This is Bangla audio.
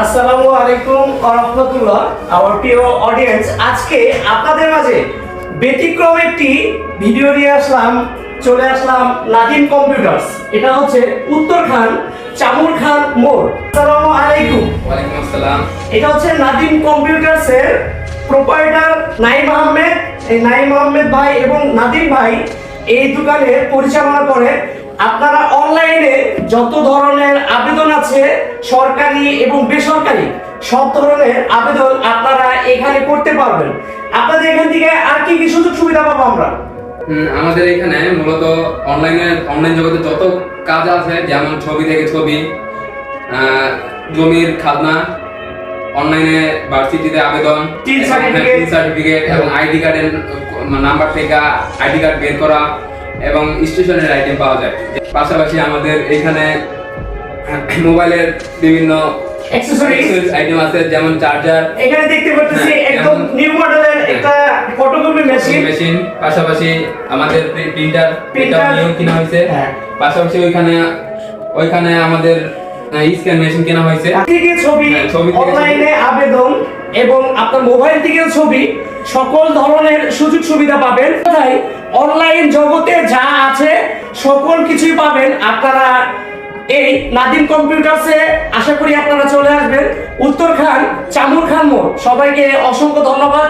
আসসালামু আলাইকুম ওয়া রাহমাতুল্লাহ। আমার প্রিয় অডিয়েন্স, আজকে আপনাদের মাঝে ব্যতিক্রম একটি ভিডিও নিয়ে চলে আসলাম নাদিম কম্পিউটার্স। এটা হচ্ছে উত্তরখান চামুর খান মোড়। আসসালামু আলাইকুম। ওয়ালাইকুম আসসালাম। এটা হচ্ছে নাদিম কম্পিউটার্সের প্রোপাইটার নাইম আহমেদ। এই নাইম আহমেদ ভাই এবং নাদিম ভাই এই দোকানে পরিচালনা করে। আপনারা অনলাইনে যত ধরনের আবেদন আছে সরকারি এবং বেসরকারি সব ধরনের আবেদন আপনারা এখানে করতে পারবেন। আপনাদের এখান থেকে আর কি কি সুযোগ সুবিধা পাবো আমরা? আমাদের এখানে মূলত অনলাইন জগতে যত কাজ আছে, যেমন ছবি থেকে ছবি, জমির খাজনা, অনলাইনে ভার্সিটিতে আবেদন, টিন সার্টিফিকেট এবং আইডি কার্ডের নাম্বার থেকে আইডি কার্ড বের করা এবং স্টেশনের আইটেম পাওয়া যায়। পাশাপাশি আমাদের এখানে মোবাইলের বিভিন্ন অ্যাকসেসরিজ আইটেম আছে, যেমন চার্জার। এখানে দেখতে পাচ্ছি একদম নিউ মডেলের একটা ফটোকপি মেশিন। পাশাপাশি আমাদের প্রিন্টার নিউ কিনা হয়েছে। পাশাপাশি ওইখানে আমাদের স্ক্যান মেশিন কেনা হয়েছে। থেকে ছবি অনলাইনে আবেদন এবং আপনার মোবাইল থেকে ছবি সকল ধরনের সুযোগ সুবিধা পাবেন। তাই অনলাইন জগতে যা আছে সকল কিছুই পাবেন আপনারা এই নাদিম কম্পিউটার্সে। আশা করি আপনারা চলে আসবেন উত্তরখান চামুর খান মোড়। সবাইকে অসংখ্য ধন্যবাদ।